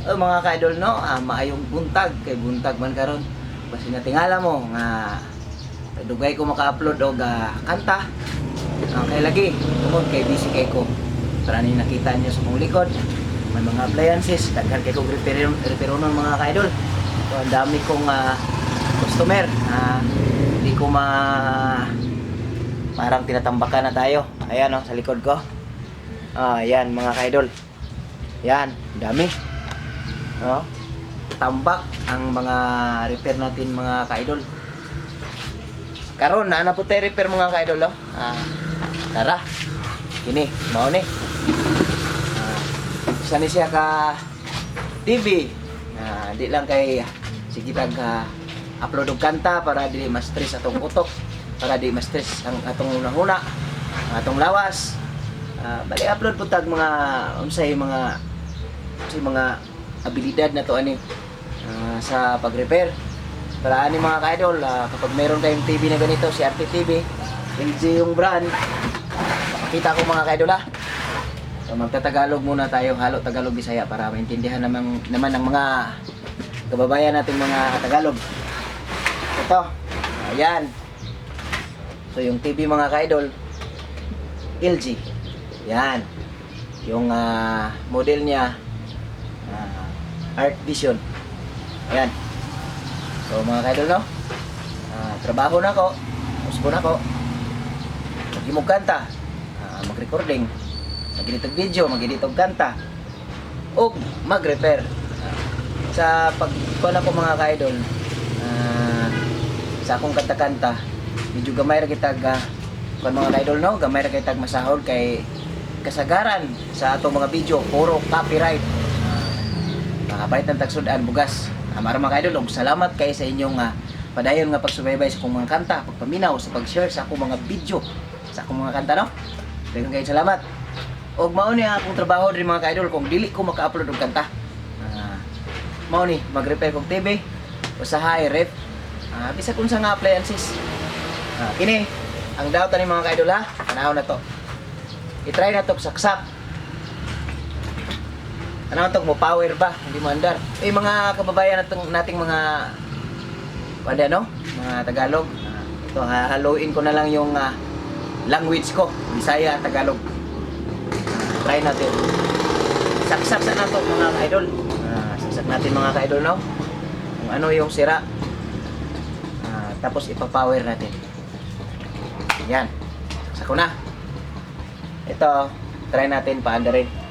Mga ka-idol no, maayong buntag kay buntag man karon. Basi na tingala mo nga dugay ko maka-upload og kanta. Kay lagi tungod kay busy kay ko. Para ni nakita niyo sa mong likod, may mga appliances, daghan kay kog repair-repair mga ka-idol. So ang dami kong customer. Hindi ko parang tinatambakan na tayo. Ayan sa likod ko. Ayan mga ka-idol. Yan, dami. Tambak ang mga repair natin mga ka-idol. Karon na po tayo repair mga ka-idol. Tara. Kini, mao ni. Isa ni siya ka TV. Di lang kay sige tag upload og kanta para di ma-stress atong utok, para di ma-stress ang atong hunahuna, atong lawas. Bali upload po tag mga unsay mga abilidad na to ani sa pag-repair. Para ani mga ka-idol, kapag meron kayong TV na ganito, si RT TV, LG yung brand, makita ko mga ka-idol So magtatagalog muna tayo, halo Tagalog Bisaya para maintindihan naman ng mga kababayan nating mga Tagalog. Ito, ayan. So yung TV mga ka-idol, LG. Yan. Yung model niya Art Vision. Ayan. So mga ka-idol no, trabaho na ko, usbo na ko, magimog kanta, mag-recording, mag-editog video, mag-editog kanta, o mag-repair. Sa pagkuha ko mga ka-idol, sa akong kanta-kanta, medyo gamay ra kitag kung mga ka-idol no, gamay ra kitag masahod kay kasagaran sa atong mga video, puro copyright. Makabait ng tagsudan bugas. Mara mga ka-idol, salamat kay sa inyong padayon nga pagsubaybay sa akong mga kanta, pagpaminaw sa pag-share sa akong mga video, sa akong mga kanta no. Daghang kayong salamat. Og mao ni akong trabaho diri mga ka-idol kung dili ko maka-upload og kanta. Mao ni mag-repair kog TV, usahay ref, bisag unsa nga appliances. Kini ang daw tani mga ka-idol Tanaw na to. I-try na to saksak. Ano to mo power ba? Hindi mo andar. Mga kababayan nating mga mga Tagalog. Ito haluin ko na lang yung language ko, Bisaya, Tagalog. Try natin. Saksak na to mga ka-idol. Saksak natin mga ka-idol no. Kung ano yung sira. Tapos ipa-power natin. Yan. Saksak ko na. Ito, try natin paandarin.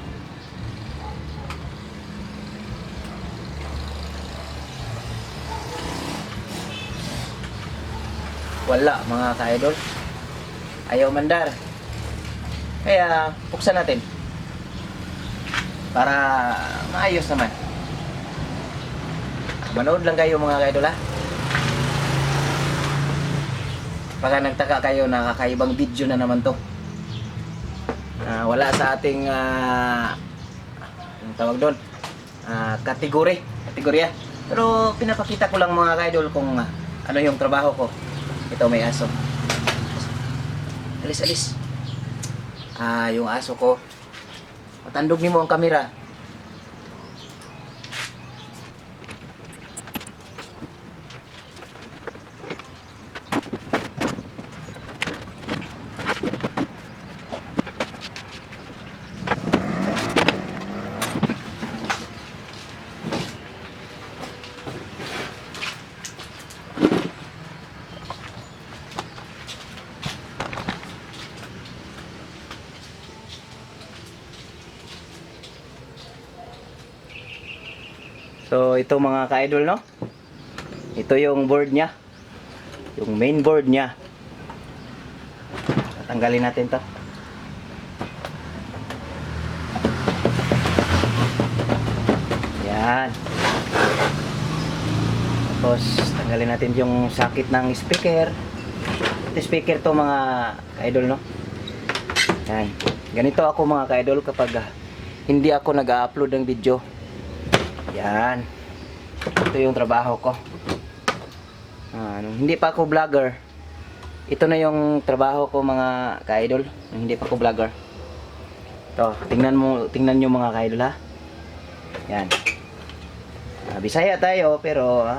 Wala mga ka-idol. Ayaw mandar. Kaya buksan natin. Para maayos naman. Manood lang kayo mga ka-idol Baka nagtaka kayo na kakaibang video na naman to. Wala sa ating ang tawag doon, kategorya. Pero pinapakita ko lang mga ka-idol kung ano yung trabaho ko. Ito may aso. Alis. Yung aso ko. Matandog nimo ang kamera. So ito mga ka-idol no. Ito yung board niya. Yung main board niya. Tatanggalin natin 'to. Yan. Tapos tanggalin natin yung sakit ng speaker. Ito speaker to mga ka-idol no. Yan. Ganito ako mga ka-idol kapag hindi ako nag-upload ng video. Yan. Ito yung trabaho ko. Hindi pa ako vlogger. Ito na yung trabaho ko mga ka-idol. Hindi pa ako vlogger. Ito, tingnan nyo mga ka-idol Yan. Bisaya tayo pero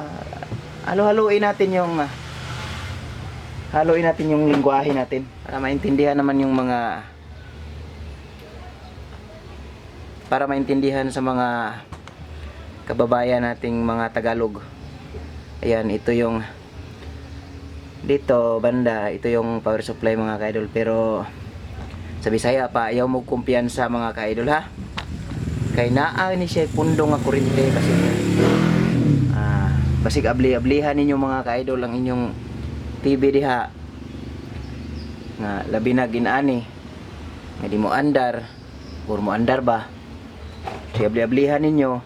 halo-haluin natin yung lengguwahe natin para maintindihan naman yung mga sa mga kababayan nating mga Tagalog. Ayan, ito yung dito banda, ito yung power supply mga ka-idol, pero sa Bisaya pa ayaw mo kumpiyansa mga ka-idol ha. Kay naa ni siya pundo nga kuryente kasi basig abli-ablihan ninyo mga ka-idol ang inyong TV diha nga labi na ginani nga di mo andar or mo andar ba. So abli-ablihan ninyo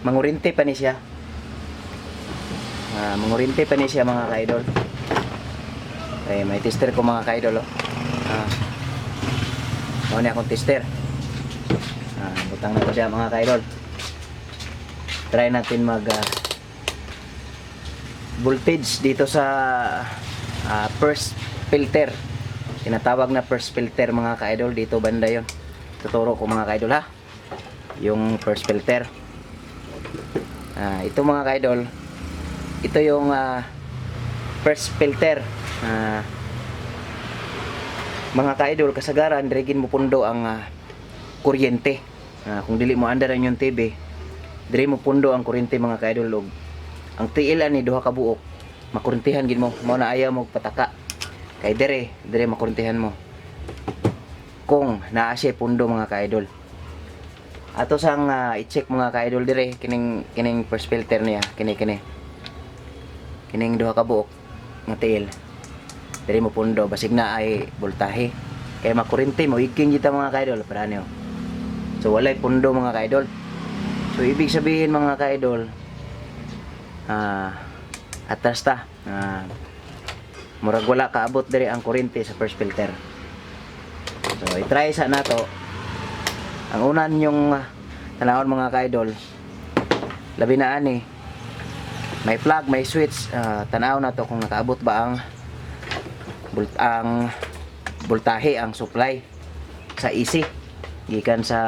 mangurinti pa ni siya. Mangurinti pa ni siya mga ka-idol. Okay, may tester ko mga ka-idol Muna akong tester. Butang na ko siya mga ka-idol. Try natin mag voltage dito sa first filter. Tinatawag na first filter mga ka-idol. Dito banda yon. Tuturo ko mga ka-idol ha. Yung first filter. Ito mga ka-idol. Ito yung first filter. Mga ka-idol, kasagaran dirigin mo pundo ang kuryente. Kung dili mo andar ang yung TV, diri mo pundo ang kuryente mga ka-idol. Ang tiil ani duha ka buok. Makurintihan gid mo. Mao na ayaw mo pataka. Kay dire makurintihan mo. Kung naa siya pundo mga ka-idol. Ato sang i-check mga ka-idol dire kining first filter niya, kining duha ka buok nga tiil. Dire mo pundo basig na ay voltahe. Kay makurinti mo iking kita mga ka-idol para niyo. So walay pundo mga ka-idol. So ibig sabihin mga ka-idol, atras ta. Murag wala kaabot dire ang kuryente sa first filter. So i-try sa nato. Ang una ninyong tanawon mga ka-idol, labi na ani may plug, may switch. Tanaw na to kung nakaabot ba ang voltahe, ang supply sa AC gikan sa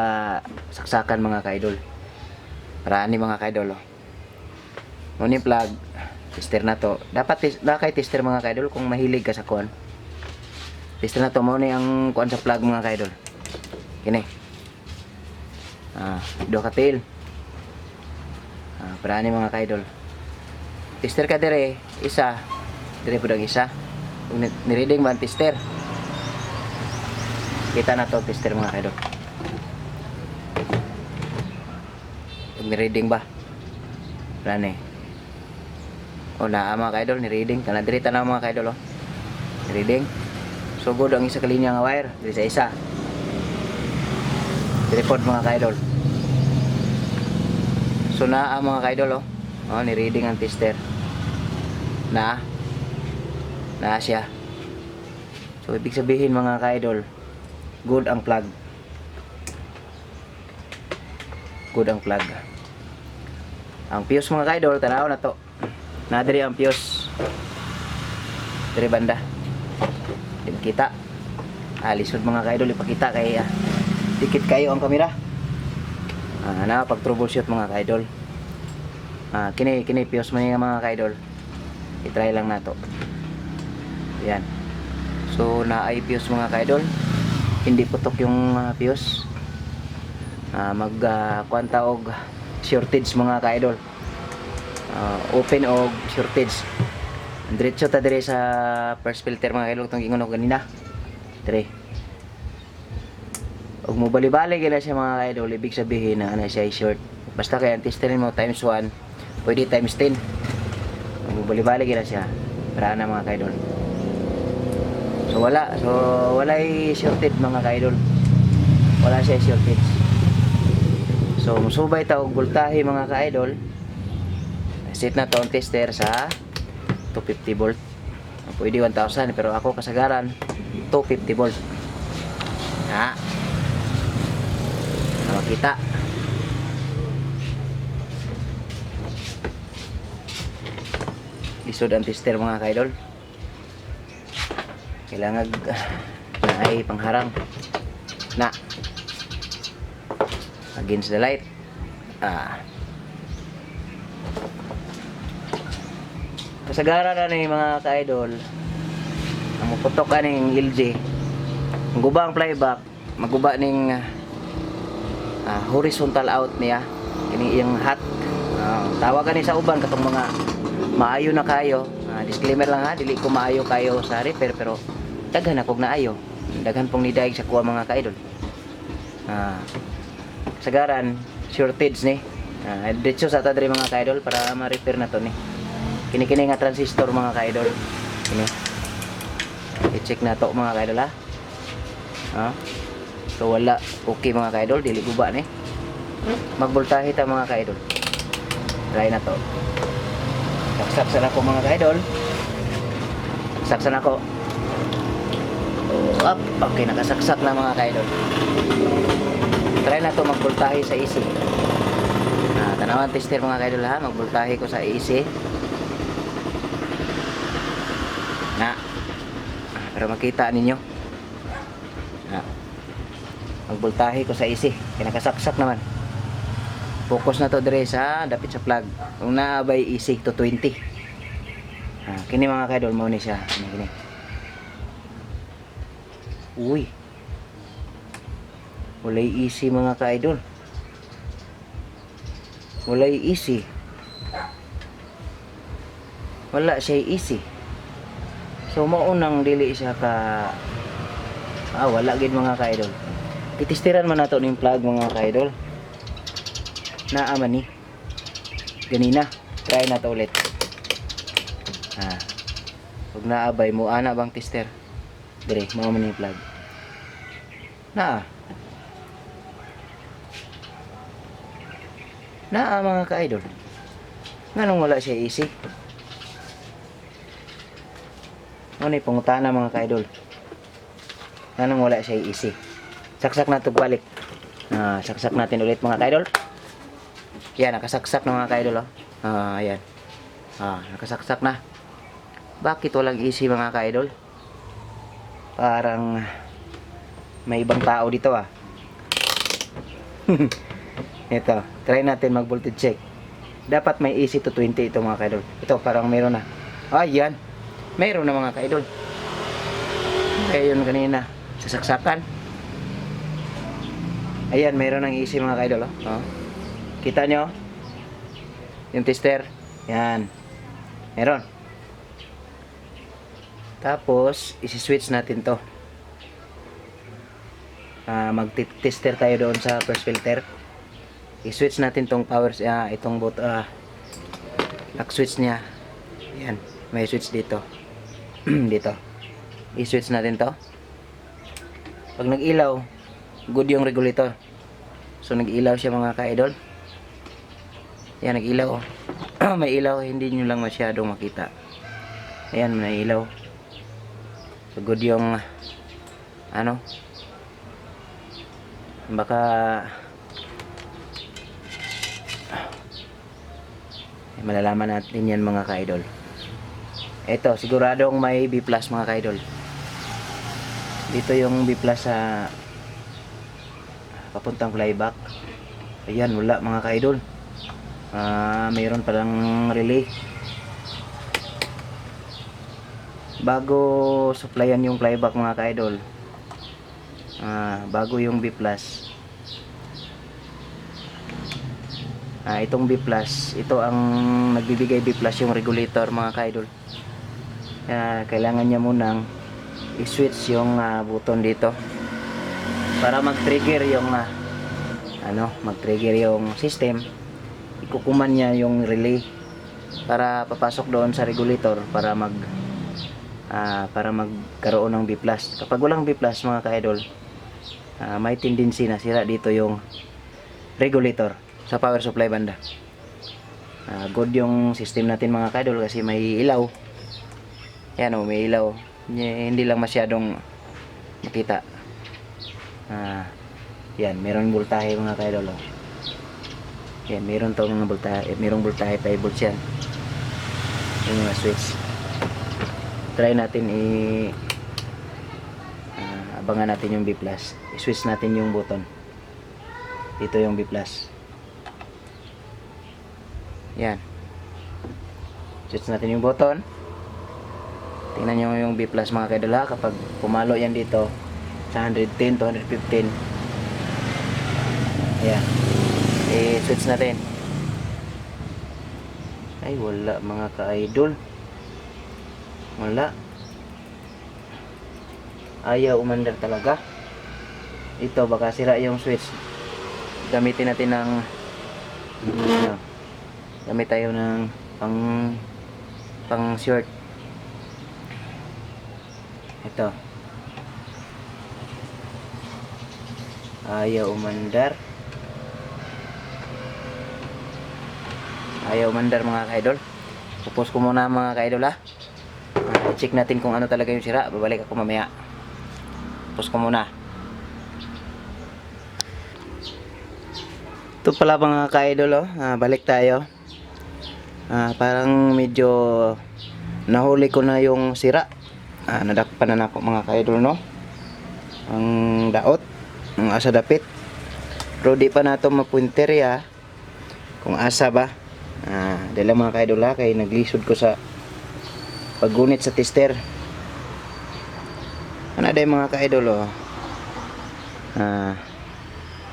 saksakan mga ka-idol. Para ani mga ka-idol Ngunit plug, tester na to. Dapat kay tester mga ka-idol kung mahilig ka sa kuan. Tester na to mo ni ang kuan sa plug mga ka-idol. Kini. Do ka tail. Para ani mga ka-idol. Tester ka dire, isa. Dire pud ang isa. Kung ni-reading ba ang tester? Kita na to tester mga ka-idol. Kung ni-reading ba? Wala na mga ka-idol, ni-reading. Kana dire tanaw mga ka-idol Ni-reading. Sugod ang isa ka linya nga wire, dire sa isa. Report mga ka-idol. So naa mga ka-idol ni-reading ang tester. Na siya. So ibig sabihin mga ka-idol, good ang plug. Good ang plug. Ang fuse mga ka-idol, tanaw na to. Nadiri ang fuse. Dari banda. Di kita. Lisod mga ka-idol, ipakita kay dikit kayo ang kamera. Pag troubleshoot mga ka-idol. Kini fuse man mga ka-idol. I-try lang nato. Yan. So na ay fuse mga ka-idol. Hindi putok yung fuse. Kwanta og shortage mga ka-idol. Open og shortage. Diretso ta dire sa first filter mga ka-idol tong ingon ko ganina. Dire. Og mo bali-bali gila siya mga ka-idol, ibig sabihin na ana siya short. Basta kay testerin mo times 1, pwede times 10. Og mo bali-bali gila siya para na mga ka-idol. So walay shorted mga ka-idol. Wala siya shortage. So musubay ta og voltahe mga ka-idol. Set na to ang tester sa 250 volt. Pwede 1000 pero ako kasagaran 250 volt. Makita. Lisod ang tester mga ka-idol. Kailangan na ay pangharang against the light. Kasagaran na ni mga ka-idol. Ang maputok ka ng LG. Ang guba ang playback, maguba ning horizontal out niya. Kini yung hot. Tawagan ni sa uban katong mga maayo na kayo. Disclaimer lang ha, dili ko maayo kayo sa repair pero daghan akog naayo. Daghan pong nidaig sa kuha mga ka-idol. Kasagaran shortage ni. Diretso sa ta diri mga ka-idol para ma-repair na to ni. Kini nga transistor mga ka-idol. Kini. I-check na to mga ka-idol ha. So wala okay mga ka-idol, dili guba ni. Magboltahe ta mga ka-idol. Try na to. Saksak ako mga ka-idol. Saksak ako. Up, okay nakasaksak na mga ka-idol. Try na to magboltahe sa AC. Tanawan tester mga ka-idol ha, magboltahe ko sa AC. Para makita ninyo. Magboltahe ko sa AC. Kinakasaksak naman. Focus na to dire sa dapit sa plug. Kung naabay AC to 20. Kini mga ka-idol mao ni siya. Kini. Uy. Walay AC mga ka-idol. Walay AC. Wala siya AC. So maunang dili siya ka wala gid mga ka-idol. Titistiran man nato ning plug mga ka-idol. Naa man ni. Ganina, try na to ulit. Pag naabay mo ana bang tester. Dire, mao man ning plug. Naa mga ka-idol. Nganong wala siya AC? Ano ni pangutana mga ka-idol? Nganong wala siya AC? Saksak na ito balik. Saksak natin ulit mga ka-idol. Yan, nakasaksak na mga ka-idol. Ayan. Nakasaksak na. Bakit walang AC mga ka-idol? Parang may ibang tao dito Ito, try natin mag voltage check. Dapat may AC to 20 ito mga ka-idol. Ito parang meron na. Ayan. Meron na mga ka-idol. Kaya yun kanina. Sasaksakan. Ayan, meron ng AC mga ka-idol. Kita nyo? Yung tester. Yan. Meron. Tapos, isi-switch natin to. Mag-tester tayo doon sa first filter. I-switch natin tong power, itong lock switch niya. Yan. May switch dito. Dito. I-switch natin to. Pag nag-ilaw, good yung regulator. So nag-ilaw siya mga ka-idol. Yan, nag-ilaw. May ilaw, hindi nyo lang masyadong makita. Ayan, may ilaw. So good yung baka malalaman natin yan mga ka-idol. Ito, siguradong may B+ mga ka-idol. Dito yung B+ sa papuntang flyback. Ayan, wala mga ka-idol. Mayroon palang relay. Bago supplyan yung flyback mga ka-idol. Bago yung B+. Itong B+, ito ang nagbibigay B+ yung regulator mga ka-idol. Kailangan niya munang i-switch yung button dito para mag-trigger yung mag-trigger yung system. Ikukuman niya yung relay para papasok doon sa regulator para magkaroon ng B+. Kapag walang B+ mga ka-idol, may tendency na sira dito yung regulator sa power supply banda. Good yung system natin mga ka-idol kasi may ilaw. Yan may ilaw. Hindi lang masyadong makita. Yan, meron voltahe mga ka-idol. Yan, meron tong voltahe, merong voltahe 5 volts yan. Yung mga switch. Try natin abangan natin yung B+. I-switch natin yung button. Dito yung B+. Yan, Switch natin yung button. Tingnan nyo yung B plus mga kaidol ha. Kapag pumalo yan dito sa 110 to 115. Ayan. I-switch natin. Ay wala mga ka-idol. Wala. Ayaw umandar talaga. Ito baka sira yung switch. Gamitin natin ng gamit tayo ng pang short. Ito. Ayaw umandar. Ayaw umandar mga ka-idol. Pupos ko muna mga ka-idol ha. Check natin kung ano talaga yung sira. Babalik ako mamaya. Pupos ko muna. Ito pala mga ka-idol oh. Balik tayo. Parang medyo nahuli ko na yung sira. Nadakpan na ako mga ka-idol no. Ang daot, ang asa dapit. Pero di pa nato mapunterya kung asa ba. Dala mga ka-idol ha, kay naglisod ko sa paggunit sa tester. Ano day mga ka-idol oh.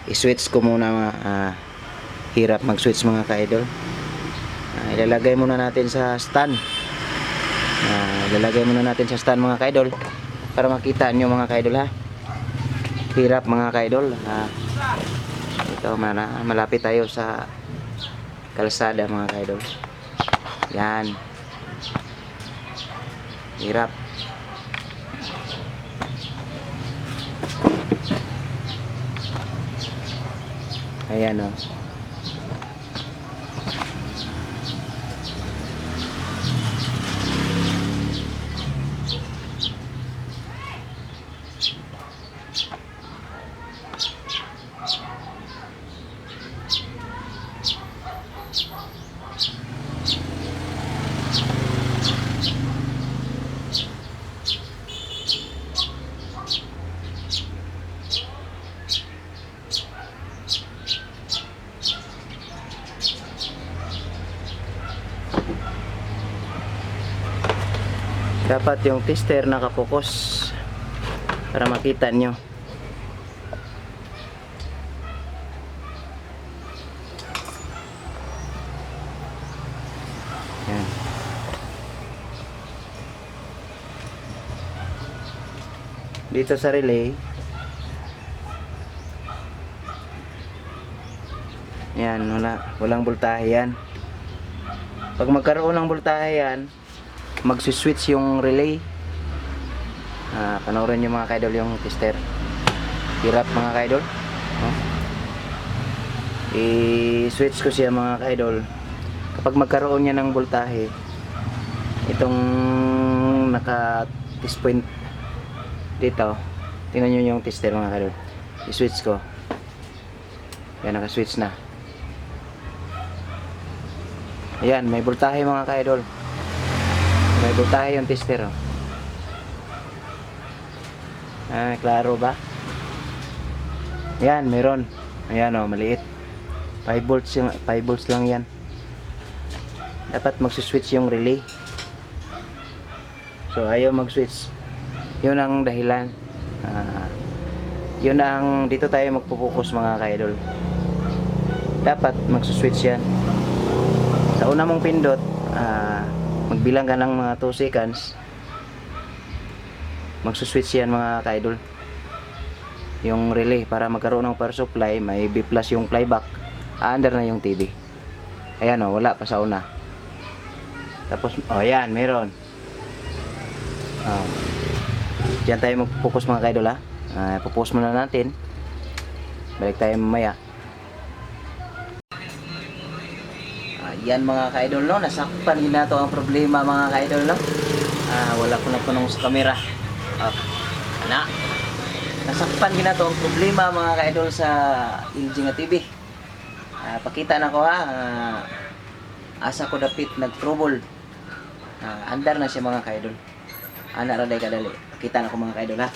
I-switch ko muna hirap mag-switch mga ka-idol. Ilalagay muna natin sa stand. Ilalagay muna natin sa stand mga ka-idol para makita nyo mga ka-idol ha. Hirap mga ka-idol. Ito malapit tayo sa kalsada mga ka-idol. Yan. Hirap. Ayan o. Dapat yung tester nakapokus para makita nyo. Yan. Dito sa relay, yan, walang voltahe yan. Pag magkaroon ng voltahe yan, mag-switch yung relay. Panoorin nyo mga ka-idol yung tester. Hirap mga ka-idol. I-switch ko siya mga ka-idol. Kapag magkaroon niya ng voltahe, itong naka test point dito, tingnan nyo yung tester mga ka-idol. I-switch ko. Yan, naka-switch na. Ayan, may voltahe mga ka-idol. May voltahe yung tester oh. Klaro ba? Yan, meron. Ayan oh, maliit. 5 volts yung 5 volts lang yan. Dapat mag-switch yung relay. So ayaw mag-switch. Yun ang dahilan. Yun ang dito tayo magpo-focus mga ka-idol. Dapat mag-switch yan. Sa una mong pindot, magbilang ka ng mga 2 seconds, magsuswitch yan mga ka-idol yung relay para magkaroon ng power supply. May B plus yung playback, under na yung TV. Ayan o, wala pa sa una. Tapos, yan, meron. Diyan tayo mag-focus mga ka-idol ha. Focus muna natin, balik tayo mamaya. Yan mga ka-idol no, nasakpan din nato ang problema mga ka-idol no. Wala ko na punong sa camera. Nasakpan din nato ang problema mga ka-idol sa LG nga TV. Pakita na ko ha. Asa ko dapit nag-trouble. Andar na siya mga ka-idol. Ana ra day kadali. Pakita na ko mga ka-idol ha.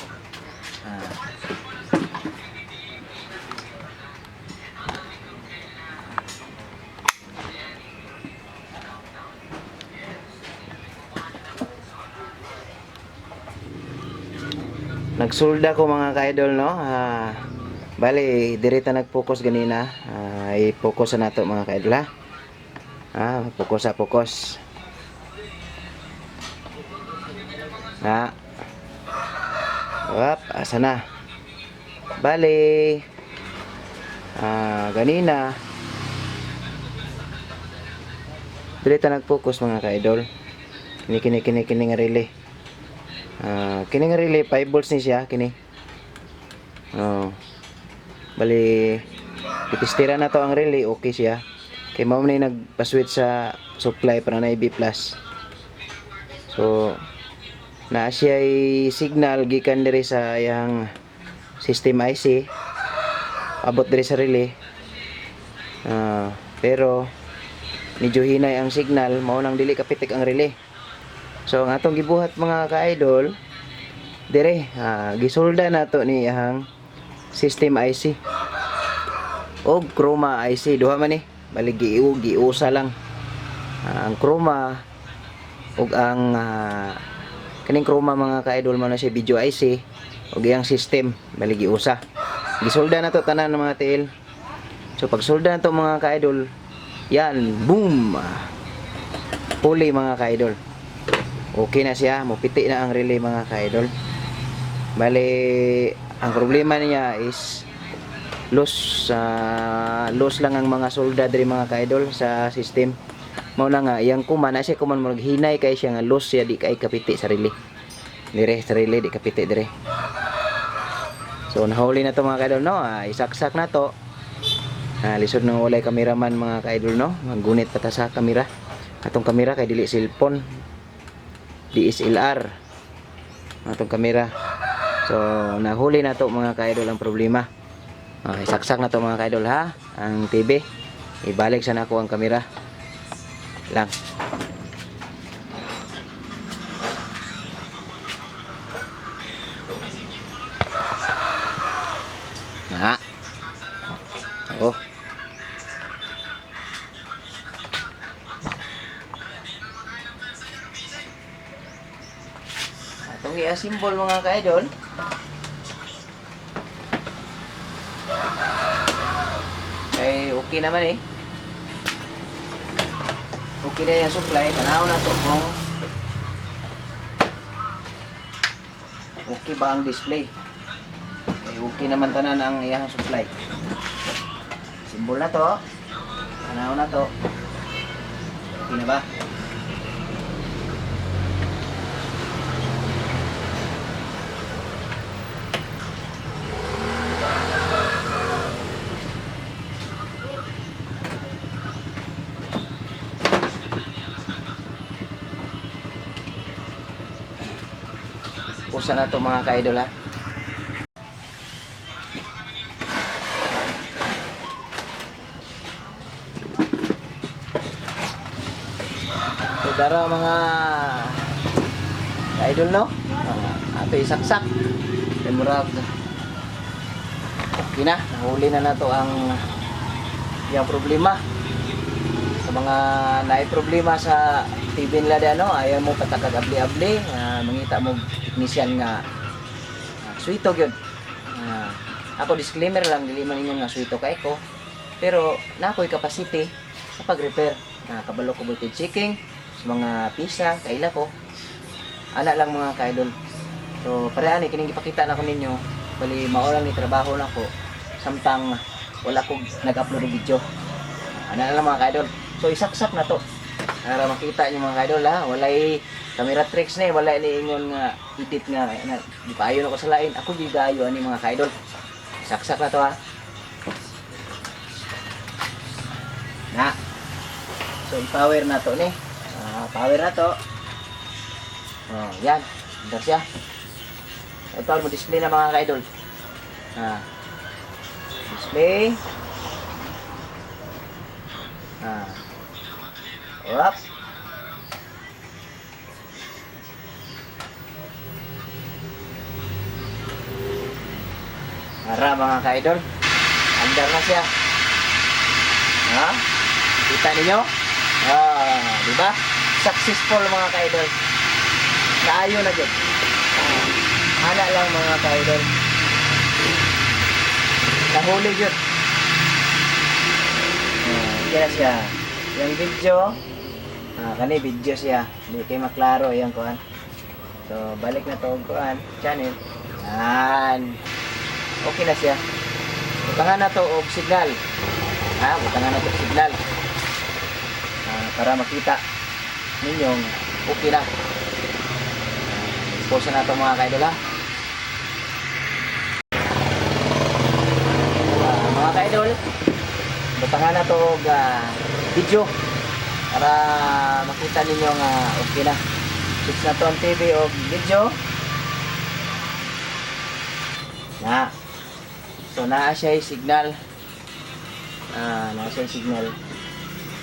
nagsulda ko mga ka-idol, no. Bali direta nag-focus ganina. I-focus na nato mga ka-idol, ha. Focus. Asa na. Bali ganina direta nag-focus mga ka-idol. Kini nga relay. Kini nga relay 5 volts ni siya kini. Bali itistira na to ang relay, okay siya. Kay mao ni nagpa-switch sa supply para na B+. So na siya ay signal gikan diri sa yang system IC abot diri sa relay. Pero medyo hinay ang signal, mao nang dili kapitik ang relay. So ang atong gibuhat mga ka-idol dire, gisolda nato ni ang system IC o chroma IC, duha man ni. Bali giusa lang ang chroma ug ang kaning chroma mga ka-idol mo na siya video IC ug iyang system, bali giusa. Gisolda na to tanan ng mga TL. So pag solda na to mga ka-idol, yan, boom, puli mga ka-idol. Okay na siya, mupiti na ang relay mga ka-idol. Bali ang problema niya is loss lang ang mga solda diri mga ka-idol sa system. Mao na nga iyang kuman na siya kuman maghinay kay siya nga loss siya di kay kapiti sa relay. Dire sa relay di kapiti dire. So nahuli na to mga ka-idol, no. Isaksak na to. Lisod nang walay kameraman mga ka-idol, no. Maggunit pa ta sa kamera. Atong kamera kay dili cellphone. DSLR. Atong kamera. So nahuli na to mga ka-idol ang problema. Isaksak na to mga ka-idol, ha. Ang TV. Ibalik sa nako ang kamera. Lang. Atong i-assemble mga ka-idol. Okay naman eh. Okay na yung supply. Tanaw na to kung okay ba ang display. Okay naman tanan ang iyang supply. Simbol na to. Tanaw na to. Okay na ba? Pusa na to mga ka-idol, ha. So dara mga ka-idol, no. Ato isaksak. Memorab. Okay na, nahuli na nato ang yung problema. Sa mga naay problema sa TV nila di ano, ayaw mo patakag abli-abli, mangita mo technician nga suito gyud. Ako disclaimer lang, dili man inyo nga suito kay ko, pero nakoy capacity sa pag-repair. Kabalo ko voltage checking sa mga pisa kaila ko. Ana lang mga ka-idol. So pareha ni kining ipakita na ko ninyo, bali mao lang ni trabaho na ko samtang wala ko nag-upload ng video. Ana lang mga ka-idol. So isaksak na to para makita niyo mga ka-idol, ha. Walay camera tricks na, wala ni ingon nga edit nga di pa ayon ako sa lain. Ako di gayo ani mga ka-idol. Saksak na to, ha. Na. So i-power na to ni. Power na to. Yan. Ito siya. Ito mo display na mga ka-idol. Display. Up. Ara mga ka-idol, andar na siya. Kita ninyo? Diba? Successful mga ka-idol. Naayo na dyan. Ana lang mga ka-idol. Nahuli yun. Kaya siya. Yung video, kani video siya. Hindi kayo maklaro yung kuhan. So, balik na to kuhan. Channel. Yan. Okay na siya. Butangan na to og signal. Butangan na to og signal. Para makita ninyong okay na. Pause na to mga ka-idol ha. Mga ka-idol, butangan na to og video para makita ninyo nga okay na. Fix na to ang TV og video. So naa siya signal. Naa siya signal.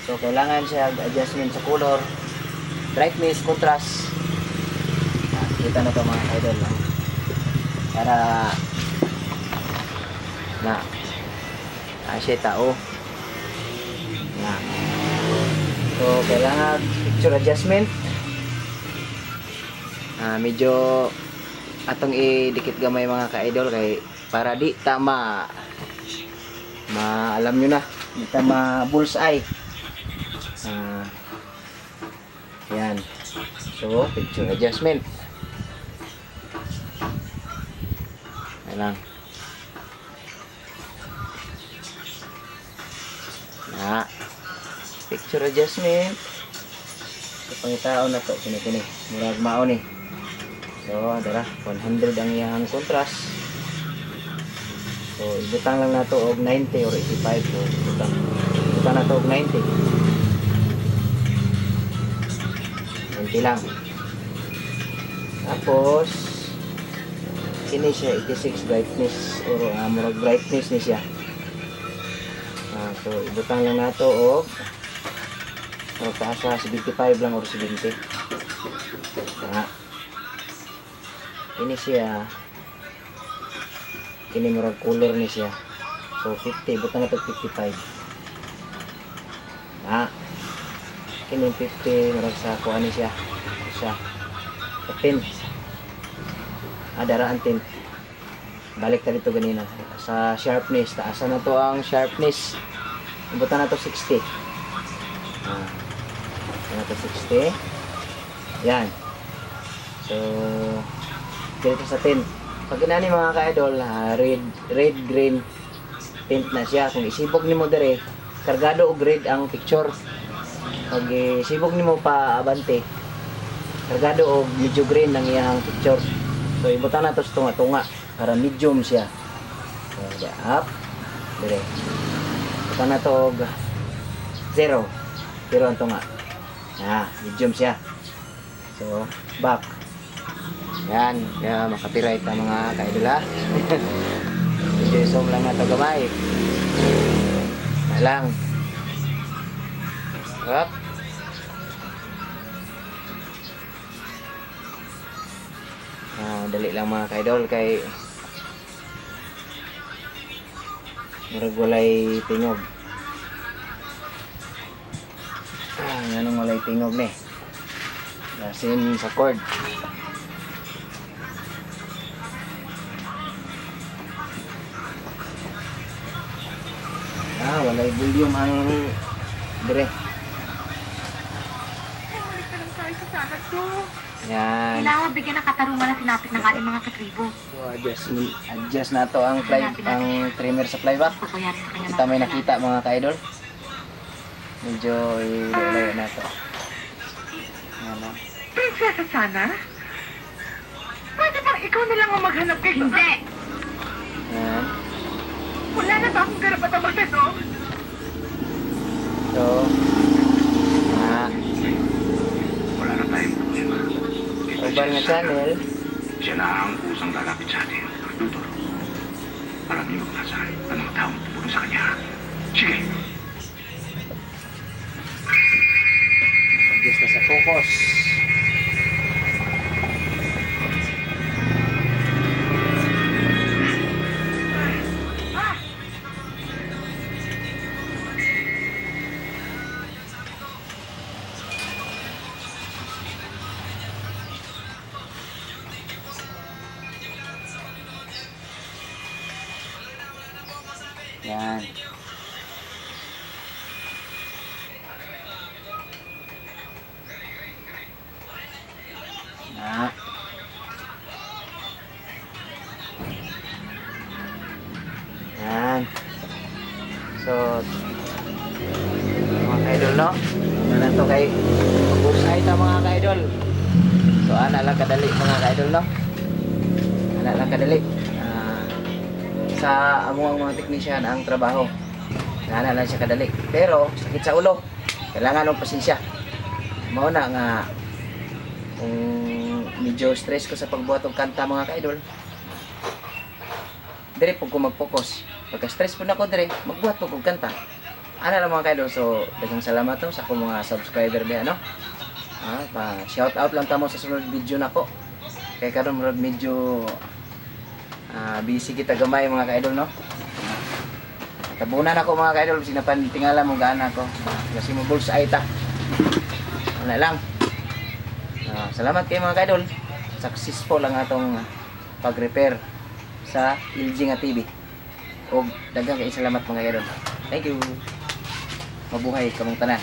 So kailangan siya adjustment sa color, brightness, contrast. Kita na to mga idol para siya tao. So kailangan picture adjustment. Medyo atong idikit gamay mga ka-idol kay para di tama alam nyo na, di tama bullseye. Yan. So picture adjustment. Lang. Picture adjustment. So pangitao na to kini murag mao ni. So dara 100 ang iyang contrast. So ibutang lang nato og 90 or 85. So ibutang na to og 90. 90 lang. Tapos ini siya 86 brightness or murag brightness ni siya. So ibutang lang nato og taasa 75 lang or 70. Ini siya, ini murag color ni siya. So 50, ibutang nato 55. Ini 50 murag sa kuan ni siya. Sa 10. Daraan 10. Balik ta dito ganina sa sharpness, taasa na to ang sharpness. Ibutan na to 60. Na to 60. Yan. So dito sa 10. Pag inani mga ka-idol, red green tint na siya. Kung isibog nimo dire, kargado og red ang picture. Pag isibog nimo pa abante, kargado og medyo green ang iyang picture. So ibutan na to sa tunga-tunga para medium siya. So up dire. Ibutan na to og 0. 0 ang tunga. Medium siya. So back. Yan, kaya makapiright ang mga ka-idol ha. Medyo zoom lang na to gamay. Lang. Up. Dali lang mga ka-idol kay murag walay tingog. Anong walay tingog ni? Lasin sa cord. Walay volume ang dire. Balik ka lang tayo sa sagat ko. Yan. Kailangan bigyan ng katarungan na sinapit ng ating mga katribo. So adjust na to ang trimmer sa plyback. Kita may nakita mga ka-idol. Medyo ilayo na to. Yan. Prinsesa sana? Pwede bang ikaw na lang ang maghanap kay Hindi! Yan. Wala na ba akong karapatang to? So, Wala na tayong problema. ubal na channel. Siya na ang kusang lalapit sa atin. Tutor, alam niyo kung nasaan ang mga taong pupunta sa kanya. Sige. Adjust na sa focus. Yan. Na. Yan. So, mga ka-idol, no? Ano na to kay Bursay ta mga ka-idol. So, ana lang kadali mga ka-idol, no? Ana lang kadali. Sa among mga teknisyan ang trabaho. Ana lang siya kadali. Pero, sakit sa ulo. Kailangan ng pasensya. Mao na nga kung medyo stress ko sa pagbuhat og kanta mga ka-idol. Dire po ko mag-focus. Pagka stress po na ko dire, magbuhat po og kanta. Ano lang mga ka-idol, so daghang salamat to sa akong mga subscriber di ano. Pa shout out lang tamo sa sunod video nako. Kay karon murag medyo busy kita gamay mga ka-idol no. Tabunan ako mga ka-idol sinapan tingala mo gaana ko. Kasi mo bullseye ta. Wala lang. Salamat kay mga ka-idol. Successful lang atong pag-repair sa LG nga TV. O daghang kay salamat mga ka-idol. Thank you. Mabuhay kamong tanan.